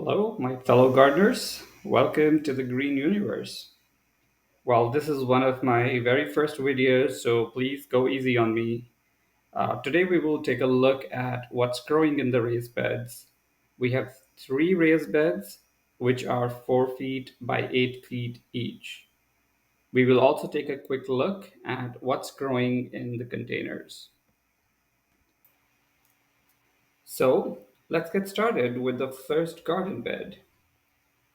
Hello, my fellow gardeners. Welcome to the Green Universe. Well, this is one of my very first videos, so please go easy on me. Today, we will take a look at what's growing in the raised beds. We have three raised beds, which are 4 feet by 8 feet each. We will also take a quick look at what's growing in the containers. So, let's get started with the first garden bed.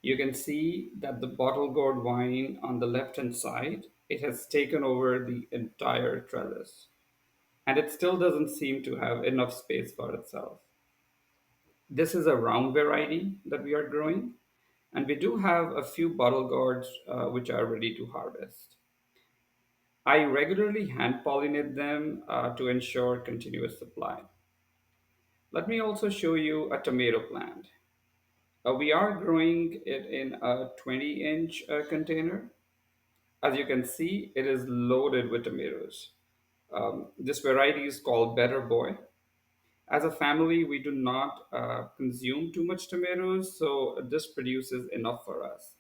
You can see that the bottle gourd vine on the left hand side, it has taken over the entire trellis. And it still doesn't seem to have enough space for itself. This is a round variety that we are growing, and we do have a few bottle gourds which are ready to harvest. I regularly hand pollinate them to ensure continuous supply. Let me also show you a tomato plant. We are growing it in a 20-inch container. As you can see, it is loaded with tomatoes. This variety is called Better Boy. As a family, we do not consume too much tomatoes, so this produces enough for us.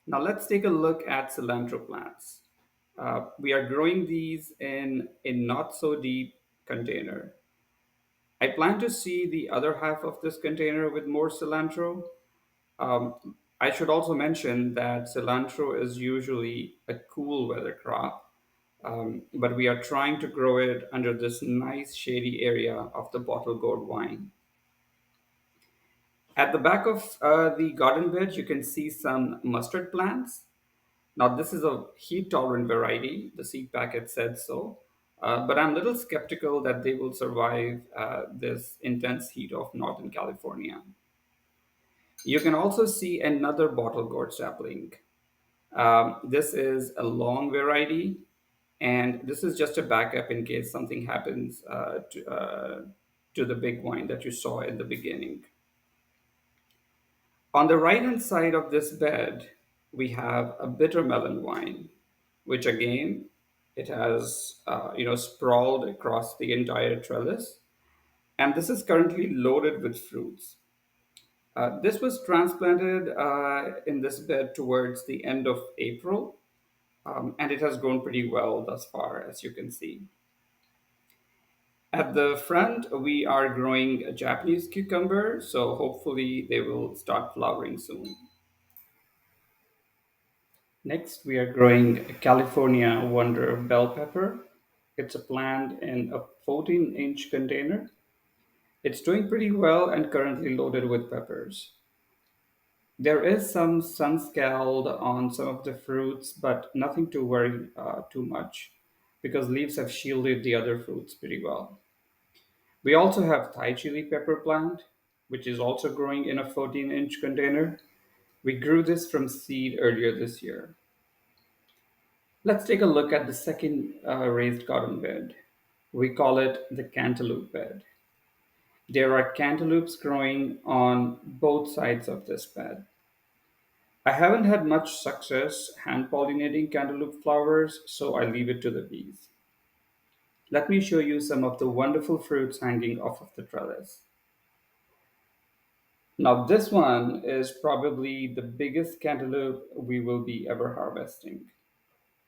Now let's take a look at cilantro plants. We are growing these in a not so deep container. I plan to see the other half of this container with more cilantro. I should also mention that cilantro is usually a cool weather crop, but we are trying to grow it under this nice shady area of the bottle gourd vine. At the back of the garden bed, you can see some mustard plants. Now, this is a heat tolerant variety. The seed packet said so. But I'm a little skeptical that they will survive this intense heat of Northern California. You can also see another bottle gourd sapling. This is a long variety, and this is just a backup in case something happens to the big wine that you saw in the beginning. On the right hand side of this bed, we have a bitter melon wine, which again, it has sprawled across the entire trellis, and this is currently loaded with fruits. This was transplanted in this bed towards the end of April, and it has grown pretty well thus far, as you can see. At the front, we are growing a Japanese cucumber, so hopefully they will start flowering soon. Next, we are growing a California Wonder bell pepper. It's a plant in a 14-inch container. It's doing pretty well and currently loaded with peppers. There is some sun scald on some of the fruits, but nothing to worry too much because leaves have shielded the other fruits pretty well. We also have Thai chili pepper plant, which is also growing in a 14-inch container. We grew this from seed earlier this year. Let's take a look at the second raised garden bed. We call it the cantaloupe bed. There are cantaloupes growing on both sides of this bed. I haven't had much success hand pollinating cantaloupe flowers, so I leave it to the bees. Let me show you some of the wonderful fruits hanging off of the trellis. Now, this one is probably the biggest cantaloupe we will be ever harvesting.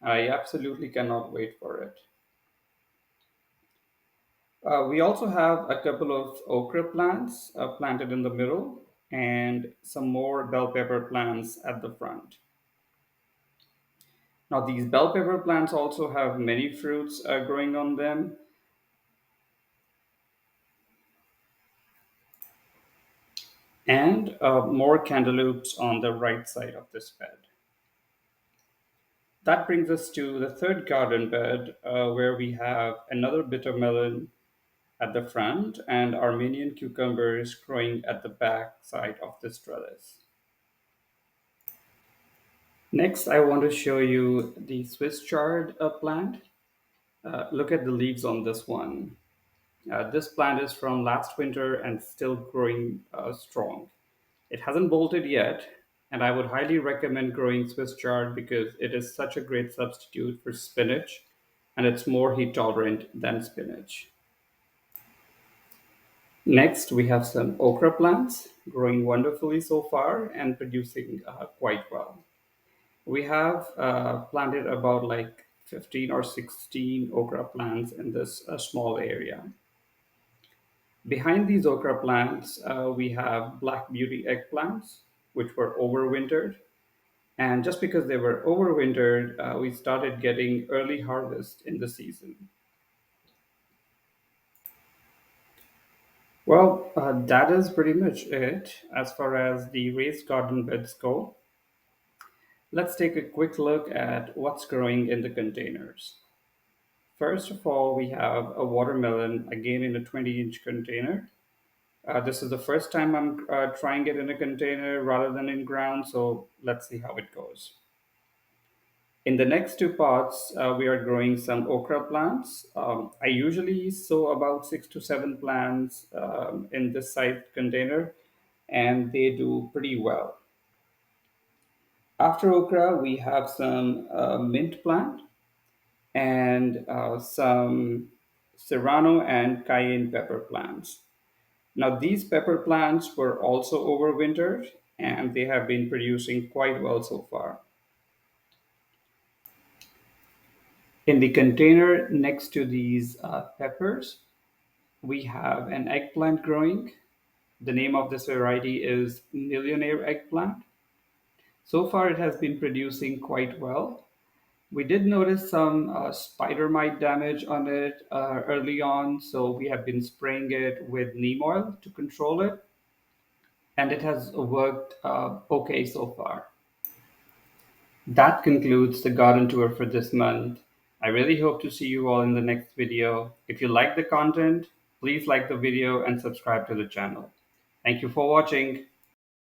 I absolutely cannot wait for it. We also have a couple of okra plants planted in the middle and some more bell pepper plants at the front. Now, these bell pepper plants also have many fruits growing on them, and more cantaloupes on the right side of this bed. That brings us to the third garden bed, where we have another bitter melon at the front and Armenian cucumbers growing at the back side of this trellis. Next, I want to show you the Swiss chard plant. Look at the leaves on this one. This plant is from last winter and still growing strong. It hasn't bolted yet, and I would highly recommend growing Swiss chard because it is such a great substitute for spinach and it's more heat tolerant than spinach. Next, we have some okra plants growing wonderfully so far and producing quite well. We have planted about like 15 or 16 okra plants in this small area. Behind these okra plants, we have black beauty eggplants, which were overwintered. And just because they were overwintered, we started getting early harvest in the season. Well, that is pretty much it as far as the raised garden beds go. Let's take a quick look at what's growing in the containers. First of all, we have a watermelon, again in a 20-inch container. This is the first time I'm trying it in a container rather than in ground, so let's see how it goes. In the next two pots, we are growing some okra plants. I usually sow about 6 to 7 plants in this size container, and they do pretty well. After okra, we have some mint plant and some serrano and cayenne pepper plants. Now, these pepper plants were also overwintered and they have been producing quite well so far. In the container next to these peppers, we have an eggplant growing. The name of this variety is millionaire eggplant. So far, it has been producing quite well. We did notice some spider mite damage on it early on, so we have been spraying it with neem oil to control it, and it has worked okay so far. That concludes the garden tour for this month. I really hope to see you all in the next video. If you like the content, please like the video and subscribe to the channel. Thank you for watching.